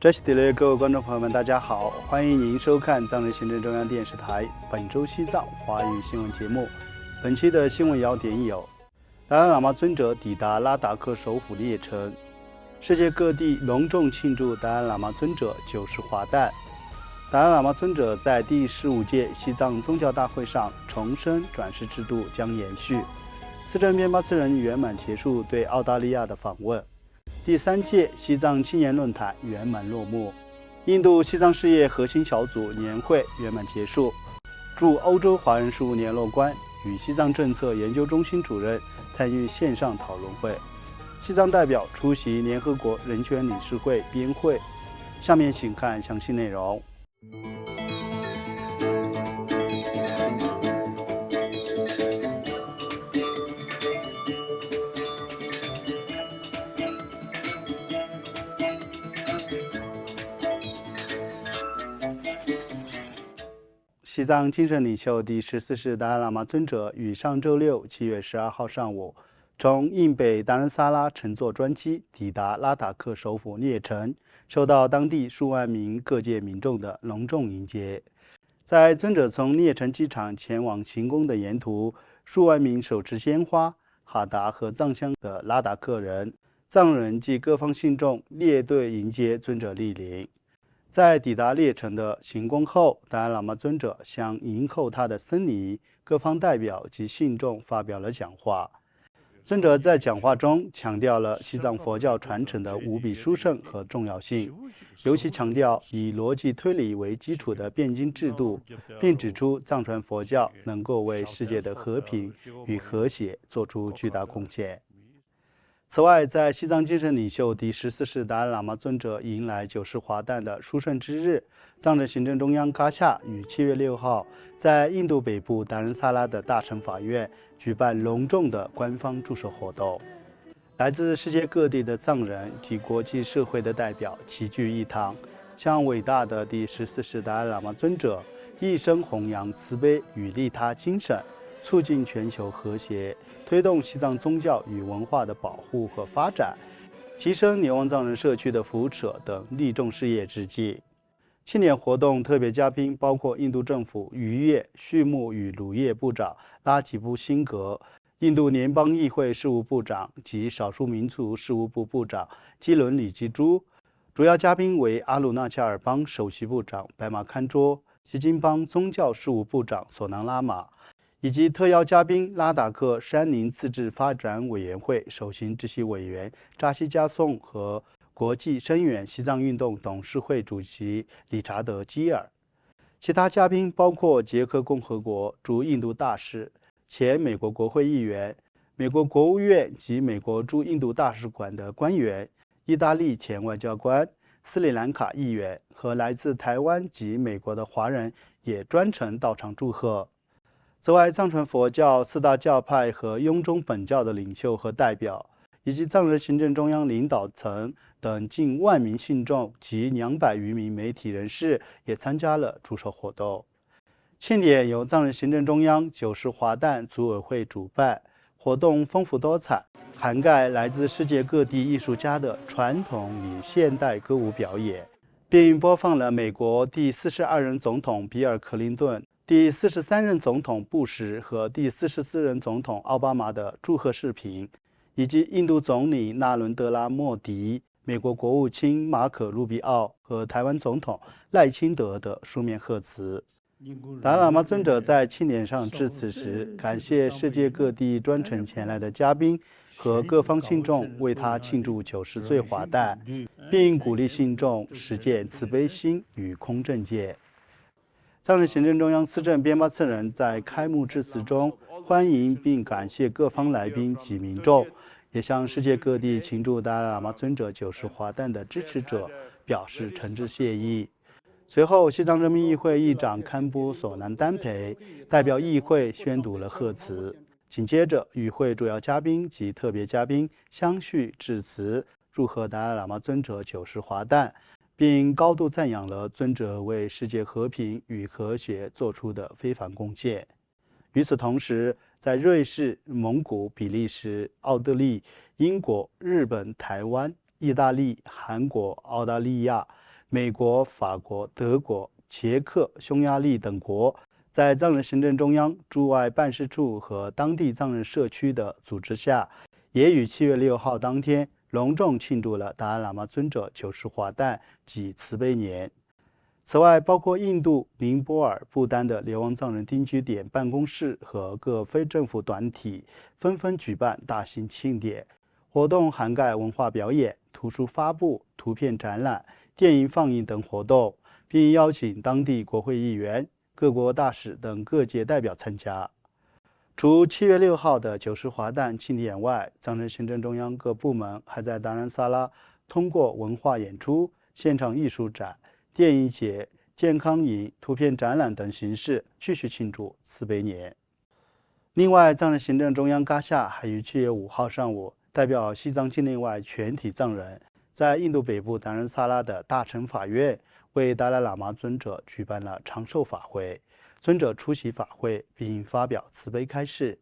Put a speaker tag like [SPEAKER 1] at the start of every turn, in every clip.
[SPEAKER 1] 这西地的各位观众朋友们，大家好，欢迎您收看藏人行政中央电视台本周西藏华语新闻节目。本期的新闻要点有：达赖喇嘛尊者抵达拉达克首府列城，世界各地隆重庆祝达赖喇嘛尊者90华诞。达赖喇嘛尊者在第15届西藏宗教大会上重申转世制度将延续。斯政边巴次仁圆满结束对澳大利亚的访问。第3届西藏青年论坛圆满落幕，印度西藏事业核心小组年会圆满结束，驻欧洲华人事务联络官与西藏政策研究中心主任参与线上讨论会，西藏代表出席联合国人权理事会编会。下面请看详细内容。西藏精神领袖第14世达赖喇嘛尊者于上周六7月12号上午，从印北达仁萨拉乘坐专机抵达拉达克首府列城，受到当地数万名各界民众的隆重迎接。在尊者从列城机场前往行宫的沿途，数万名手持鲜花、哈达和藏香的拉达克人、藏人及各方信众列队迎接尊者莅临。在抵达列城的行宫后，达赖喇嘛尊者向迎候他的僧尼、各方代表及信众发表了讲话。尊者在讲话中强调了西藏佛教传承的无比殊胜和重要性，尤其强调以逻辑推理为基础的辩经制度，并指出藏传佛教能够为世界的和平与和谐做出巨大贡献。此外，在西藏精神领袖第14世达赖喇嘛尊者迎来90华诞的殊胜之日，藏人行政中央喀夏于7月6号在印度北部达仁萨拉的大乘法院举办隆重的官方祝寿活动。来自世界各地的藏人及国际社会的代表齐聚一堂，向伟大的第14世达赖喇嘛尊者一生弘扬慈悲与利他精神，促进全球和谐，推动西藏宗教与文化的保护和发展，提升流亡藏人社区的扶持等利众事业之际。庆典活动特别嘉宾包括印度政府渔业、畜牧与乳业部长拉吉布辛格、印度联邦议会事务部长及少数民族事务部部长基伦里基珠。主要嘉宾为阿鲁纳恰尔邦首席部长白马堪卓、锡金邦宗教事务部长索南拉玛，以及特邀嘉宾拉达克山林自治发展委员会首席执行委员扎西加颂和国际声援西藏运动董事会主席理查德基尔。其他嘉宾包括捷克共和国驻印度大使、前美国国会议员、美国国务院及美国驻印度大使馆的官员、意大利前外交官、斯里兰卡议员和来自台湾及美国的华人也专程到场祝贺。此外，藏传佛教4大教派和雍中本教的领袖和代表，以及藏人行政中央领导层等近1万名信众及200余名媒体人士也参加了祝寿活动。庆典由藏人行政中央90华诞组委会主办，活动丰富多彩，涵盖来自世界各地艺术家的传统与现代歌舞表演，并播放了美国第42任总统比尔·克林顿、第43任总统布什和第44任总统奥巴马的祝贺视频，以及印度总理纳伦德拉·莫迪、美国国务卿马可·鲁比奥和台湾总统赖清德的书面贺词。达赖喇嘛尊者在庆典上致辞时，感谢世界各地专程前来的嘉宾和各方信众为他庆祝90岁华诞，并鼓励信众实践慈悲心与空正见。藏人行政中央司政边巴次仁在开幕致辞中欢迎并感谢各方来宾及民众，也向世界各地庆祝达赖喇嘛尊者90华诞的支持者表示诚挚谢意。随后，西藏人民议会议长堪布索南丹培代表议会宣读了贺词，紧接着与会主要嘉宾及特别嘉宾相续致辞，祝贺达赖喇嘛尊者90华诞，并高度赞扬了尊者为世界和平与和谐做出的非凡贡献。与此同时，在瑞士、蒙古、比利时、奥地利、英国、日本、台湾、意大利、韩国、澳大利亚、美国、法国、德国、捷克、匈牙利等国在藏人行政中央驻外办事处和当地藏人社区的组织下，也于7月6号当天隆重庆祝了达赖喇嘛尊者九世华诞及慈悲年。此外，包括印度、宁波尔、不丹的流亡藏人定居点办公室和各非政府团体纷纷举办大型庆典活动，涵盖文化表演、图书发布、图片展览、电影放映等活动，并邀请当地国会议员、各国大使等各界代表参加。除7月6号的九世华诞庆典外，藏人行政中央各部门还在达兰萨拉通过文化演出、现场艺术展、电影节、健康营、图片展览等形式继续庆祝慈悲年。另外，藏人行政中央嘎夏还于7月5号上午代表西藏境内外全体藏人，在印度北部达兰萨拉的大乘法院为达赖喇嘛尊者举办了长寿法会，尊者出席法会并发表慈悲开示。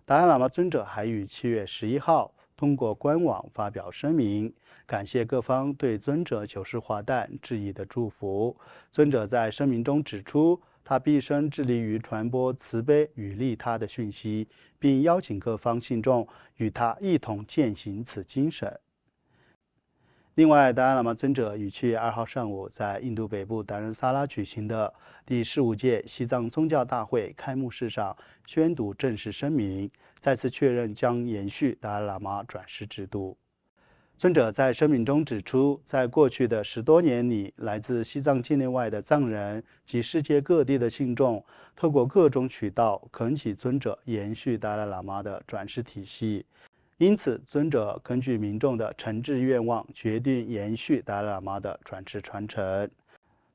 [SPEAKER 1] 达赖喇嘛尊者还于7月11号通过官网发表声明，感谢各方对尊者九世华诞致以的祝福。尊者在声明中指出，他毕生致力于传播慈悲与利他的讯息，并邀请各方信众与他一同践行此精神。另外，达赖喇嘛尊者于7月2号上午在印度北部达仁萨拉举行的第15届西藏宗教大会开幕式上宣读正式声明，再次确认将延续达赖喇嘛转世制度。尊者在声明中指出，在过去的10多年里，来自西藏境内外的藏人及世界各地的信众，透过各种渠道恳请尊者延续达赖喇嘛的转世体系。因此，尊者根据民众的诚挚愿望，决定延续达赖喇嘛的转世传承。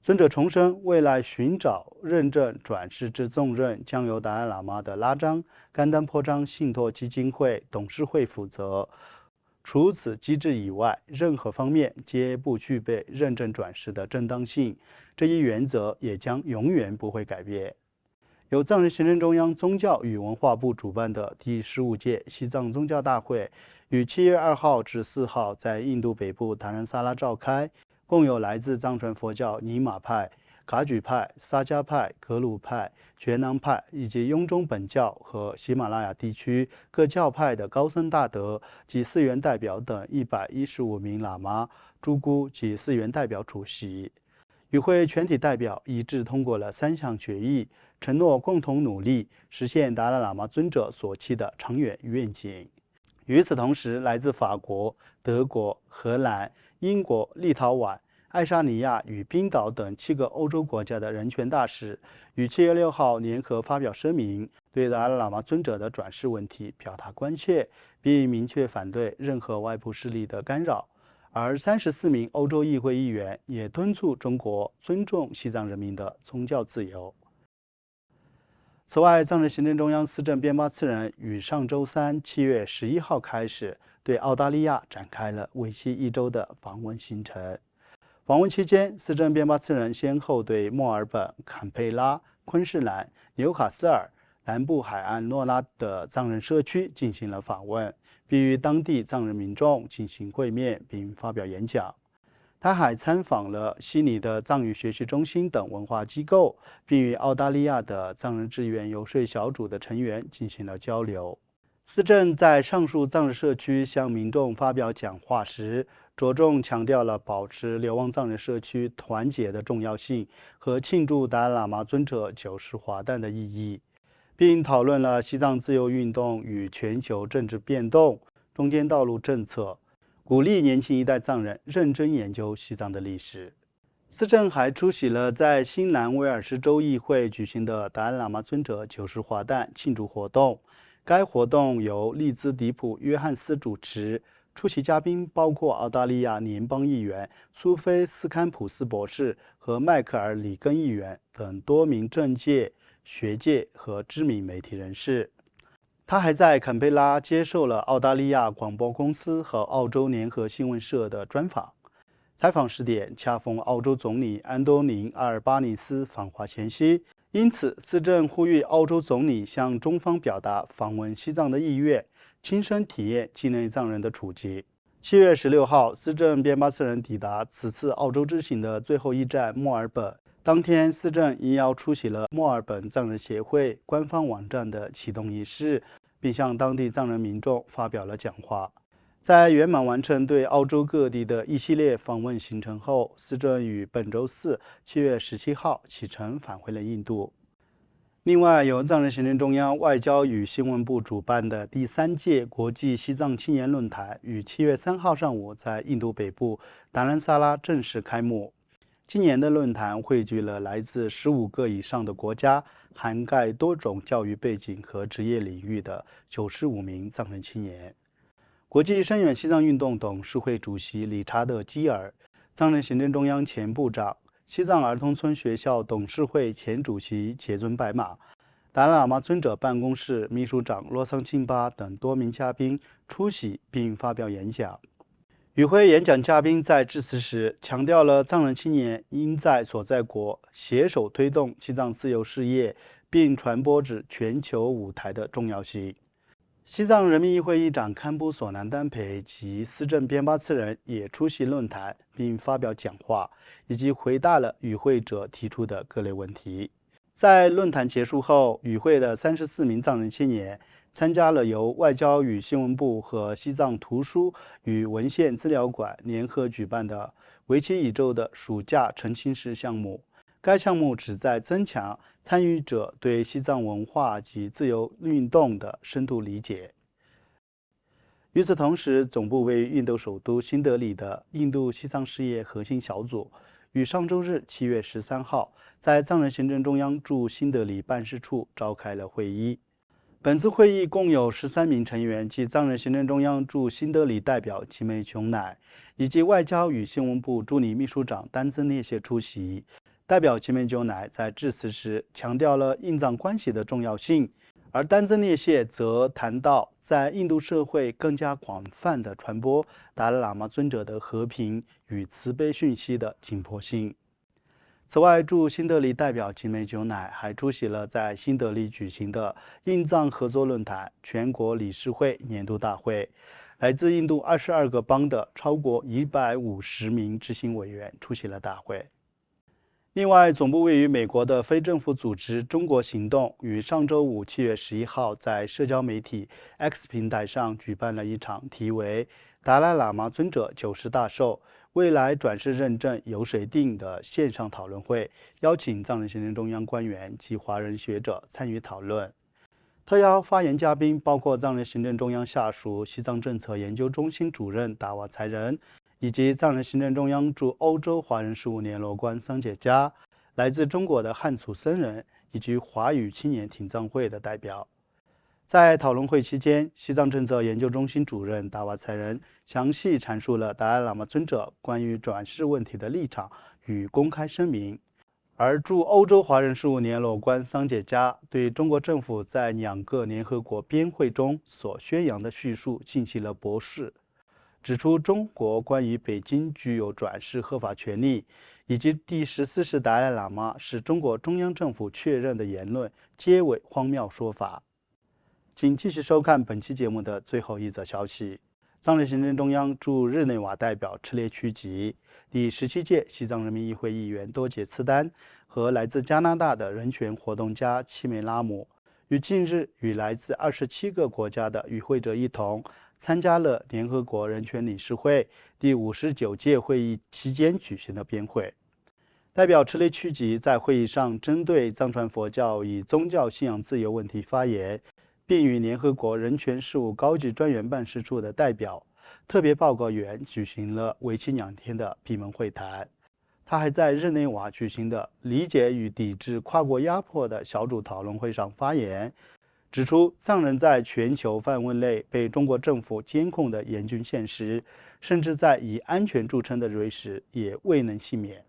[SPEAKER 1] 尊者重申，未来寻找认证转世之重任将由达赖喇嘛的拉章甘丹颇章信托基金会董事会负责。除此机制以外，任何方面皆不具备认证转世的正当性，这一原则也将永远不会改变。由藏人行政中央宗教与文化部主办的第15届西藏宗教大会于7月2号至4号在印度北部达仁萨拉召开，共有来自藏传佛教尼玛派、噶举派、萨迦派、格鲁派、觉囊派以及雍中本教和喜马拉雅地区各教派的高僧大德及寺院代表等115名喇嘛、朱姑及寺院代表出席。与会全体代表一致通过了3项决议，承诺共同努力实现达赖喇嘛尊者所期的长远愿景。与此同时，来自法国、德国、荷兰、英国、立陶宛、爱沙尼亚与冰岛等7个欧洲国家的人权大使于7月6号联合发表声明，对达赖喇嘛尊者的转世问题表达关切，并明确反对任何外部势力的干扰。而34名欧洲议会议员也敦促中国尊重西藏人民的宗教自由。此外，藏人行政中央司政边巴次仁于上周三7月11号开始对澳大利亚展开了为期1周的访问行程。访问期间，司政边巴次仁先后对墨尔本、坎培拉、昆士兰、纽卡斯尔、南部海岸诺拉的藏人社区进行了访问，并与当地藏人民众进行会面并发表演讲。他还参访了悉尼的藏语学习中心等文化机构，并与澳大利亚的藏人志愿游说小组的成员进行了交流。司政在上述藏人社区向民众发表讲话时，着重强调了保持流亡藏人社区团结的重要性和庆祝达赖喇嘛尊者九世华诞的意义，并讨论了西藏自由运动与全球政治变动、中间道路政策，鼓励年轻一代藏人认真研究西藏的历史。司政还出席了在新南威尔士州议会举行的达赖喇嘛尊者九世华诞庆祝活动。该活动由利兹迪普·约翰斯主持，出席嘉宾包括澳大利亚联邦议员苏菲·斯堪普斯博士和迈克尔·里根议员等多名政界、学界和知名媒体人士。他还在坎培拉接受了澳大利亚广播公司和澳洲联合新闻社的专访。采访时点恰逢澳洲总理安东尼·阿尔巴尼斯访华前夕，因此司政呼吁澳洲总理向中方表达访问西藏的意愿，亲身体验境内藏人的处境。7月16号，司政边巴斯人抵达此次澳洲之行的最后一站墨尔本。当天，司政应邀出席了墨尔本藏人协会官方网站的启动仪式，并向当地藏人民众发表了讲话。在圆满完成对澳洲各地的一系列访问行程后，司政于本周四7月17号启程返回了印度。另外，由藏人行政中央外交与新闻部主办的第3届国际西藏青年论坛于7月3号上午在印度北部达兰萨拉正式开幕。今年的论坛汇聚了来自15个以上的国家，涵盖多种教育背景和职业领域的95名藏人青年。国际深远西藏运动董事会主席理查德·基尔、藏人行政中央前部长、西藏儿童村学校董事会前主席杰尊白马、达赖喇嘛尊者办公室秘书长洛桑钦巴等多名嘉宾出席并发表演讲。与会演讲嘉宾在致辞时强调了藏人青年应在所在国携手推动西藏自由事业，并传播至全球舞台的重要性。西藏人民议会议长堪布索南丹培及司政边巴次人也出席论坛并发表讲话，以及回答了与会者提出的各类问题。在论坛结束后，与会的34名藏人青年参加了由外交与新闻部和西藏图书与文献资料馆联合举办的为期1周的暑假澄清式项目。该项目旨在增强参与者对西藏文化及自由运动的深度理解。与此同时，总部位于印度首都新德里的印度西藏事业核心小组于上周日7月13号在藏人行政中央驻新德里办事处召开了会议。本次会议共有13名成员，即藏人行政中央驻新德里代表吉梅琼乃以及外交与新闻部助理秘书长丹增列谢出席。代表吉梅琼乃在致辞时强调了印藏关系的重要性，而丹增列谢则谈到在印度社会更加广泛地传播达赖喇嘛尊者的和平与慈悲讯息的紧迫性。此外，驻新德里代表吉梅琼乃还出席了在新德里举行的印藏合作论坛全国理事会年度大会，来自印度22个邦的超过150名执行委员出席了大会。另外，总部位于美国的非政府组织中国行动于上周五7月11号在社交媒体 X 平台上举办了一场题为达赖喇嘛尊者90大寿未来转世认证由谁定的线上讨论会，邀请藏人行政中央官员及华人学者参与讨论。特邀发言嘉宾包括藏人行政中央下属西藏政策研究中心主任达瓦才仁，以及藏人行政中央驻欧洲华人事务联络官桑杰嘉，来自中国的汉族僧人以及华语青年挺藏会的代表。在讨论会期间，西藏政策研究中心主任达瓦才仁详细阐述了达赖喇嘛尊者关于转世问题的立场与公开声明，而驻欧洲华人事务联络官桑杰嘉对中国政府在2个联合国编会中所宣扬的叙述进行了驳斥，指出中国关于北京具有转世合法权利以及第14世达赖喇嘛是中国中央政府确认的言论皆为荒谬说法。请继续收看本期节目的最后一则消息。藏人行政中央驻日内瓦代表赤列曲吉、第17届西藏人民议会议员多杰次丹和来自加拿大的人权活动家齐美拉姆于近日与来自27个国家的与会者一同参加了联合国人权理事会第59届会议期间举行的编会。代表赤列曲吉在会议上针对藏传佛教以宗教信仰自由问题发言，并与联合国人权事务高级专员办事处的代表、特别报告员举行了为期2天的闭门会谈。他还在日内瓦举行的理解与抵制跨国压迫的小组讨论会上发言，指出藏人在全球范围内被中国政府监控的严峻现实，甚至在以安全著称的瑞士也未能幸免。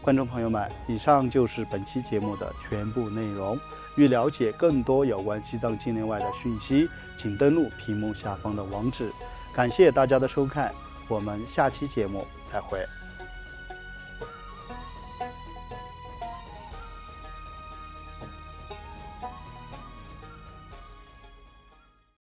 [SPEAKER 1] 观众朋友们，以上就是本期节目的全部内容。欲了解更多有关西藏境内外的讯息，请登录屏幕下方的网址。感谢大家的收看，我们下期节目再会。